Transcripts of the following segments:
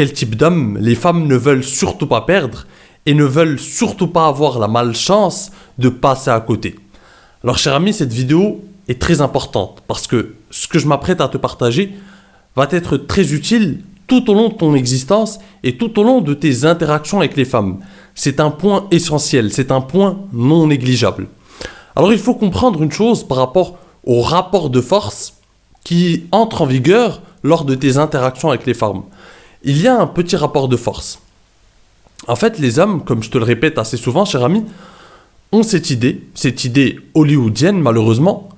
quel type d'homme les femmes ne veulent surtout pas perdre et ne veulent surtout pas avoir la malchance de passer à côté. Alors cher ami, cette vidéo est très importante parce que ce que je m'apprête à te partager va être très utile tout au long de ton existence et tout au long de tes interactions avec les femmes. C'est un point essentiel, c'est un point non négligeable. Alors il faut comprendre une chose par rapport au rapport de force qui entre en vigueur lors de tes interactions avec les femmes. Il y a un petit rapport de force. En fait, les hommes, comme je te le répète assez souvent, cher ami, ont cette idée hollywoodienne malheureusement,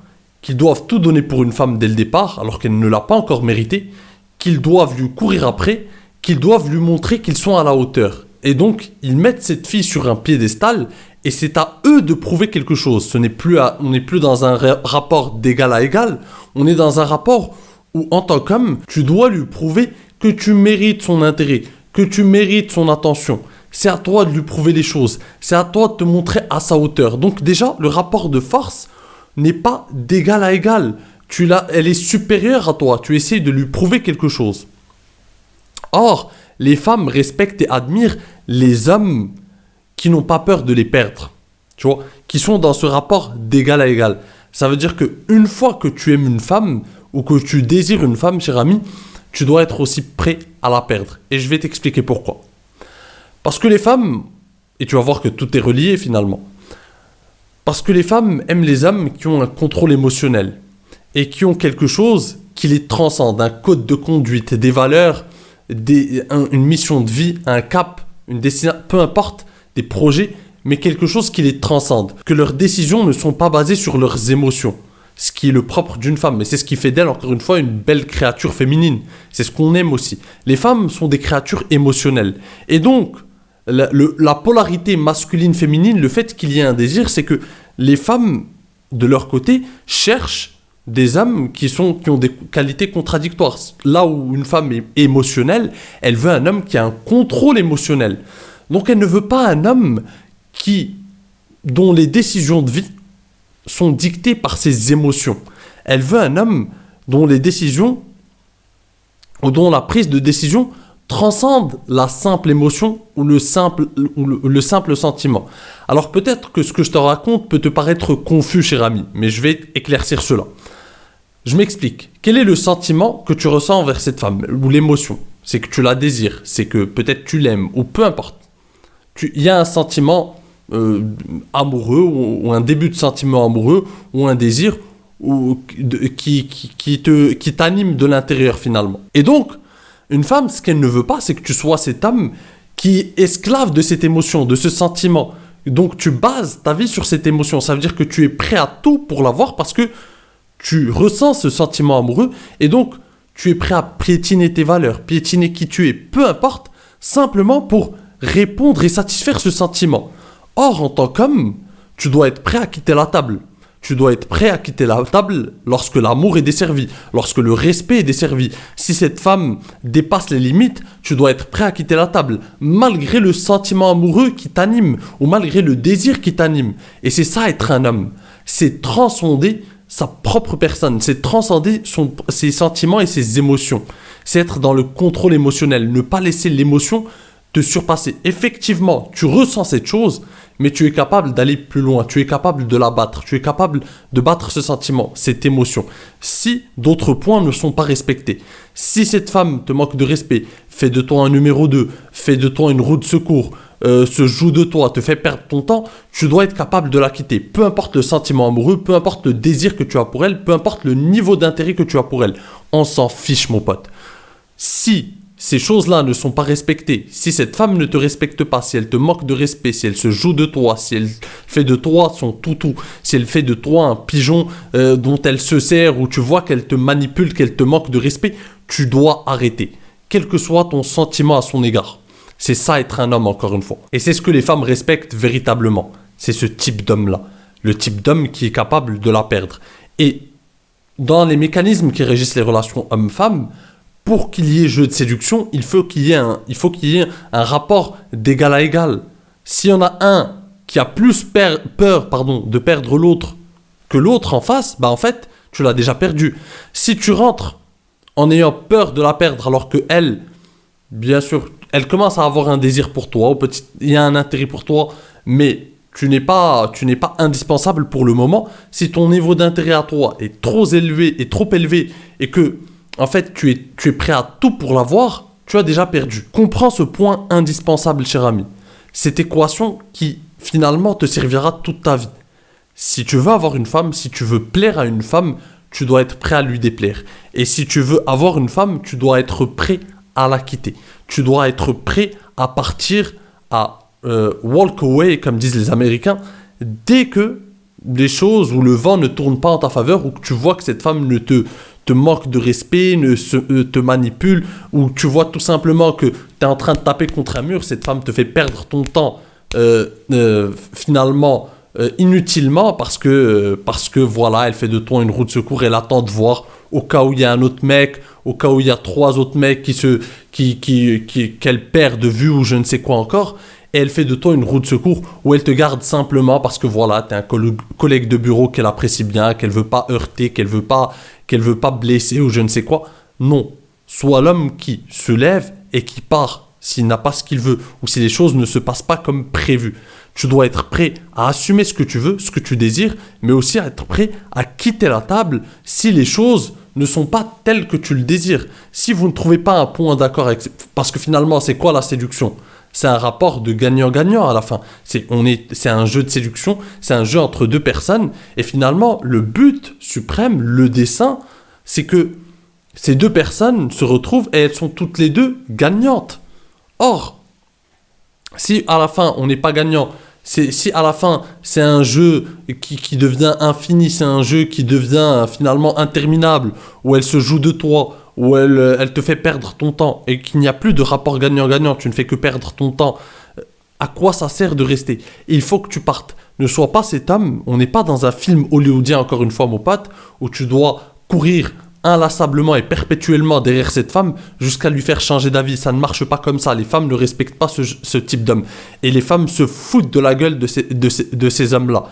qu'ils doivent tout donner pour une femme dès le départ alors qu'elle ne l'a pas encore mérité, qu'ils doivent lui courir après, qu'ils doivent lui montrer qu'ils sont à la hauteur. Et donc, ils mettent cette fille sur un piédestal et c'est à eux de prouver quelque chose. On n'est plus dans un rapport d'égal à égal, on est dans un rapport où, en tant qu'homme, tu dois lui prouver que tu mérites son intérêt, que tu mérites son attention. C'est à toi de lui prouver les choses, c'est à toi de te montrer à sa hauteur. Donc déjà, le rapport de force n'est pas d'égal à égal. Elle est supérieure à toi, tu essaies de lui prouver quelque chose. Or, les femmes respectent et admirent les hommes qui n'ont pas peur de les perdre, tu vois, qui sont dans ce rapport d'égal à égal. Ça veut dire qu'une fois que tu aimes une femme ou que tu désires une femme, cher ami, tu dois être aussi prêt à la perdre. Et je vais t'expliquer pourquoi. Parce que les femmes, et tu vas voir que tout est relié finalement, parce que les femmes aiment les hommes qui ont un contrôle émotionnel et qui ont quelque chose qui les transcende, un code de conduite, des valeurs, une mission de vie, un cap, une destination, peu importe, des projets, mais quelque chose qui les transcende. Que leurs décisions ne sont pas basées sur leurs émotions, ce qui est le propre d'une femme. Mais c'est ce qui fait d'elle, encore une fois, une belle créature féminine. C'est ce qu'on aime aussi. Les femmes sont des créatures émotionnelles. Et donc, la polarité masculine-féminine, le fait qu'il y ait un désir, c'est que les femmes, de leur côté, cherchent des hommes qui ont des qualités contradictoires. Là où une femme est émotionnelle, elle veut un homme qui a un contrôle émotionnel. Donc elle ne veut pas un homme dont les décisions de vie sont dictées par ses émotions. Elle veut un homme dont les décisions ou dont la prise de décision transcende la simple émotion ou le simple sentiment. Alors peut-être que ce que je te raconte peut te paraître confus, cher ami, mais je vais éclaircir cela. Je m'explique. Quel est le sentiment que tu ressens envers cette femme, ou l'émotion? C'est que tu la désires, c'est que peut-être tu l'aimes, ou peu importe. Il y a un sentiment amoureux, ou un début de sentiment amoureux, ou un désir qui t'anime de l'intérieur finalement. Et donc, une femme, ce qu'elle ne veut pas, c'est que tu sois cet homme qui est esclave de cette émotion, de ce sentiment. Donc tu bases ta vie sur cette émotion. Ça veut dire que tu es prêt à tout pour l'avoir parce que tu ressens ce sentiment amoureux et donc tu es prêt à piétiner tes valeurs, piétiner qui tu es, peu importe, simplement pour répondre et satisfaire ce sentiment. Or, en tant qu'homme, tu dois être prêt à quitter la table. Tu dois être prêt à quitter la table lorsque l'amour est desservi, lorsque le respect est desservi. Si cette femme dépasse les limites, tu dois être prêt à quitter la table, malgré le sentiment amoureux qui t'anime, ou malgré le désir qui t'anime. Et c'est ça être un homme. C'est transcender sa propre personne, c'est transcender ses sentiments et ses émotions. C'est être dans le contrôle émotionnel, ne pas laisser l'émotion te surpasser. Effectivement, tu ressens cette chose, mais tu es capable d'aller plus loin, tu es capable de la battre, tu es capable de battre ce sentiment, cette émotion. Si d'autres points ne sont pas respectés, si cette femme te manque de respect, fait de toi un numéro 2, fait de toi une roue de secours, se joue de toi, te fait perdre ton temps, tu dois être capable de la quitter. Peu importe le sentiment amoureux, peu importe le désir que tu as pour elle, peu importe le niveau d'intérêt que tu as pour elle. On s'en fiche, mon pote. Si ces choses-là ne sont pas respectées, si cette femme ne te respecte pas, si elle te manque de respect, si elle se joue de toi, si elle fait de toi son toutou, si elle fait de toi un pigeon dont elle se sert, ou tu vois qu'elle te manipule, qu'elle te manque de respect, tu dois arrêter, quel que soit ton sentiment à son égard. C'est ça être un homme, encore une fois. Et c'est ce que les femmes respectent véritablement. C'est ce type d'homme-là. Le type d'homme qui est capable de la perdre. Et dans les mécanismes qui régissent les relations hommes-femmes, pour qu'il y ait jeu de séduction, il faut qu'il y ait un rapport d'égal à égal. S'il y en a un qui a plus peur de perdre l'autre que l'autre en face, bah en fait, tu l'as déjà perdu. Si tu rentres en ayant peur de la perdre alors que elle, bien sûr, elle commence à avoir un désir pour toi, il y a un intérêt pour toi, mais tu n'es pas indispensable pour le moment. Si ton niveau d'intérêt à toi est trop élevé, et que, en fait, tu es prêt à tout pour l'avoir, tu as déjà perdu. Comprends ce point indispensable, cher ami. Cette équation qui, finalement, te servira toute ta vie. Si tu veux avoir une femme, si tu veux plaire à une femme, tu dois être prêt à lui déplaire. Et si tu veux avoir une femme, tu dois être prêt à la quitter. Tu dois être prêt à partir, à walk away, comme disent les Américains, dès que les choses ou le vent ne tourne pas en ta faveur, ou que tu vois que cette femme ne te manque de respect, te manipule, ou tu vois tout simplement que tu es en train de taper contre un mur, cette femme te fait perdre ton temps finalement inutilement parce que voilà, elle fait de toi une roue de secours, elle attend de voir au cas où il y a un autre mec, au cas où il y a 3 autres mecs qu'elle perd de vue ou je ne sais quoi encore, et elle fait de toi une roue de secours, ou elle te garde simplement parce que voilà, t'es un collègue de bureau qu'elle apprécie bien, qu'elle veut pas heurter, qu'elle veut pas blesser ou je ne sais quoi. Non, sois l'homme qui se lève et qui part s'il n'a pas ce qu'il veut ou si les choses ne se passent pas comme prévu. Tu dois être prêt à assumer ce que tu veux, ce que tu désires, mais aussi à être prêt à quitter la table si les choses ne sont pas telles que tu le désires. Si vous ne trouvez pas un point d'accord avec... Parce que finalement, c'est quoi la séduction ? C'est un rapport de gagnant-gagnant à la fin. C'est un jeu de séduction, c'est un jeu entre 2 personnes. Et finalement, le but suprême, le dessein, c'est que ces 2 personnes se retrouvent et elles sont toutes les 2 gagnantes. Or, si à la fin, on n'est pas gagnant, si à la fin, c'est un jeu qui devient infini, c'est un jeu qui devient finalement interminable, où elle se joue de toi, où elle te fait perdre ton temps, et qu'il n'y a plus de rapport gagnant-gagnant, tu ne fais que perdre ton temps, à quoi ça sert de rester ? Il faut que tu partes. Ne sois pas cet homme, on n'est pas dans un film hollywoodien, encore une fois, mon pote, où tu dois courir inlassablement et perpétuellement derrière cette femme jusqu'à lui faire changer d'avis. Ça ne marche pas comme ça. Les femmes ne respectent pas ce type d'homme. Et les femmes se foutent de la gueule de ces hommes-là.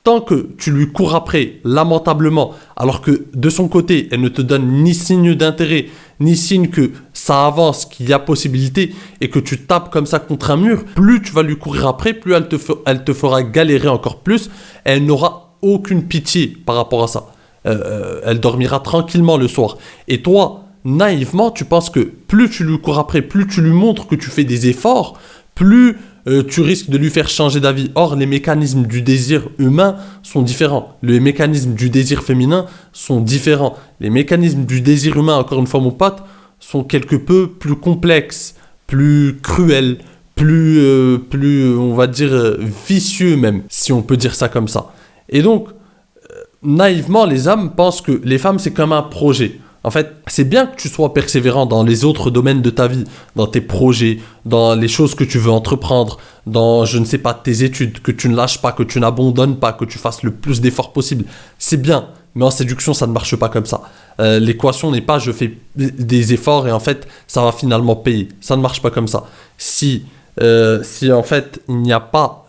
Tant que tu lui cours après, lamentablement, alors que de son côté, elle ne te donne ni signe d'intérêt, ni signe que ça avance, qu'il y a possibilité, et que tu tapes comme ça contre un mur, plus tu vas lui courir après, plus elle te fera galérer encore plus, et elle n'aura aucune pitié par rapport à ça. Elle dormira tranquillement le soir. Et toi, naïvement, tu penses que plus tu lui cours après, plus tu lui montres que tu fais des efforts, plus tu risques de lui faire changer d'avis. Or, les mécanismes du désir humain sont différents. Les mécanismes du désir féminin sont différents. Les mécanismes du désir humain, encore une fois mon pote, sont quelque peu plus complexes, plus cruels, plus on va dire, vicieux même, si on peut dire ça comme ça. Et donc, naïvement, les hommes pensent que les femmes, c'est comme un projet. En fait, c'est bien que tu sois persévérant dans les autres domaines de ta vie, dans tes projets, dans les choses que tu veux entreprendre, dans, je ne sais pas, tes études, que tu ne lâches pas, que tu n'abandonnes pas, que tu fasses le plus d'efforts possible. C'est bien, mais en séduction, ça ne marche pas comme ça. L'équation n'est pas je fais des efforts et en fait, ça va finalement payer. Ça ne marche pas comme ça. Si en fait,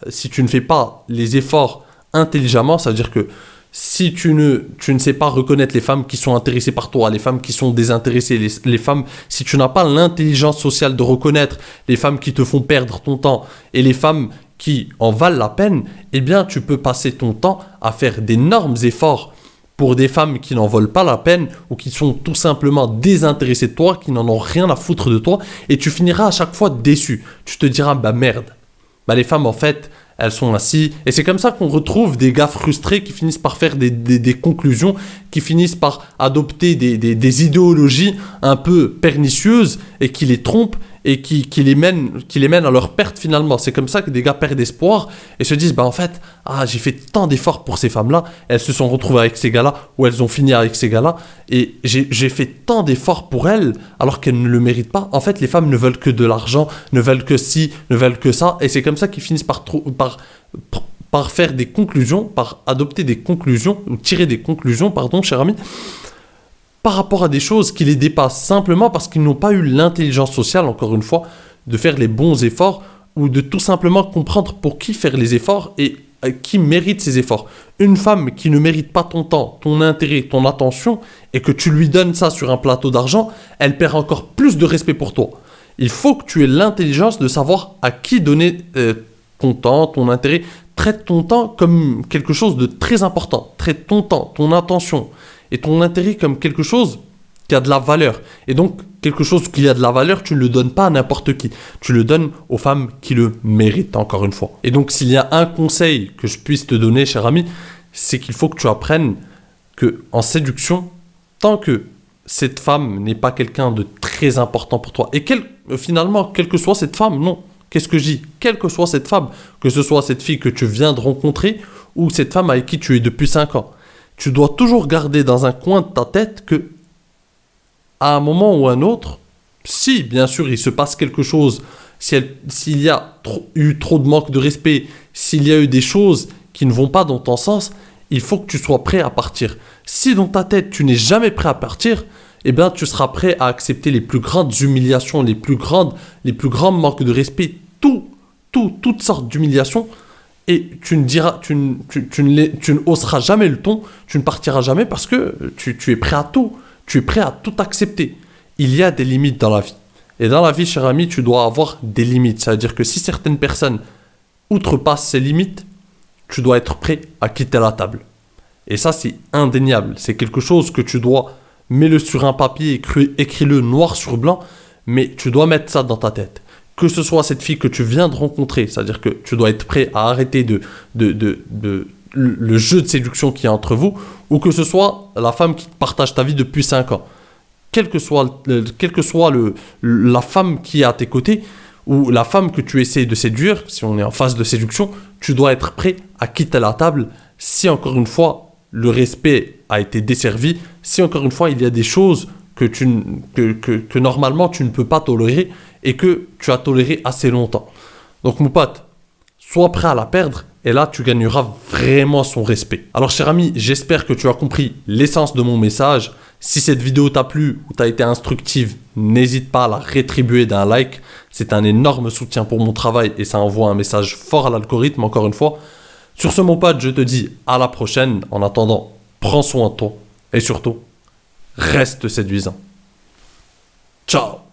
si tu ne fais pas les efforts intelligemment, ça veut dire que si tu ne sais pas reconnaître les femmes qui sont intéressées par toi, les femmes qui sont désintéressées, les femmes, si tu n'as pas l'intelligence sociale de reconnaître les femmes qui te font perdre ton temps et les femmes qui en valent la peine, eh bien tu peux passer ton temps à faire d'énormes efforts pour des femmes qui n'en valent pas la peine ou qui sont tout simplement désintéressées de toi, qui n'en ont rien à foutre de toi, et tu finiras à chaque fois déçu. Tu te diras, bah merde, bah les femmes en fait, elles sont ainsi. Et c'est comme ça qu'on retrouve des gars frustrés qui finissent par faire des conclusions, qui finissent par adopter des idéologies un peu pernicieuses et qui les trompent et qui les mènent à leur perte finalement. C'est comme ça que des gars perdent espoir et se disent, bah en fait, j'ai fait tant d'efforts pour ces femmes-là, elles se sont retrouvées avec ces gars-là ou elles ont fini avec ces gars-là et j'ai fait tant d'efforts pour elles alors qu'elles ne le méritent pas. En fait, les femmes ne veulent que de l'argent, ne veulent que ci, ne veulent que ça, et c'est comme ça qu'ils finissent par faire des conclusions, par adopter des conclusions, ou tirer des conclusions, pardon, cher ami, par rapport à des choses qui les dépassent, simplement parce qu'ils n'ont pas eu l'intelligence sociale, encore une fois, de faire les bons efforts, ou de tout simplement comprendre pour qui faire les efforts, et qui mérite ses efforts. Une femme qui ne mérite pas ton temps, ton intérêt, ton attention, et que tu lui donnes ça sur un plateau d'argent, elle perd encore plus de respect pour toi. Il faut que tu aies l'intelligence de savoir à qui donner ton temps, ton intérêt. Traite ton temps comme quelque chose de très important. Traite ton temps, ton attention et ton intérêt comme quelque chose qui a de la valeur. Et donc, quelque chose qui a de la valeur, tu ne le donnes pas à n'importe qui. Tu le donnes aux femmes qui le méritent, encore une fois. Et donc, s'il y a un conseil que je puisse te donner, cher ami, c'est qu'il faut que tu apprennes que en séduction, tant que cette femme n'est pas quelqu'un de très important pour toi, et finalement, quelle que soit cette femme, non. Qu'est-ce que je dis? Quelle que soit cette femme, que ce soit cette fille que tu viens de rencontrer, ou cette femme avec qui tu es depuis 5 ans, tu dois toujours garder dans un coin de ta tête que, à un moment ou un autre, si bien sûr il se passe quelque chose, s'il y a eu trop de manque de respect, s'il y a eu des choses qui ne vont pas dans ton sens, il faut que tu sois prêt à partir. Si dans ta tête tu n'es jamais prêt à partir, eh bien tu seras prêt à accepter les plus grandes humiliations, les plus grands manques de respect, toutes sortes d'humiliations, et tu ne hausseras jamais le ton, tu ne partiras jamais parce que tu es prêt à tout. Tu es prêt à tout accepter. Il y a des limites dans la vie. Et dans la vie, cher ami, tu dois avoir des limites. C'est-à-dire que si certaines personnes outrepassent ces limites, tu dois être prêt à quitter la table. Et ça, c'est indéniable. C'est quelque chose que tu dois... Mets-le sur un papier, écris-le noir sur blanc, mais tu dois mettre ça dans ta tête. Que ce soit cette fille que tu viens de rencontrer, c'est-à-dire que tu dois être prêt à arrêter le jeu de séduction qui est entre vous, ou que ce soit la femme qui partage ta vie depuis 5 ans. Quelle que soit la femme qui est à tes côtés, ou la femme que tu essaies de séduire, si on est en phase de séduction, tu dois être prêt à quitter la table si, encore une fois, le respect a été desservi, si, encore une fois, il y a des choses que normalement tu ne peux pas tolérer et que tu as toléré assez longtemps. Donc, mon pote, sois prêt à la perdre et là, tu gagneras vraiment son respect. Alors, cher ami, j'espère que tu as compris l'essence de mon message. Si cette vidéo t'a plu ou t'a été instructive, n'hésite pas à la rétribuer d'un like. C'est un énorme soutien pour mon travail et ça envoie un message fort à l'algorithme, encore une fois. Sur ce, mon pote, je te dis à la prochaine. En attendant, prends soin de toi et surtout, reste séduisant. Ciao!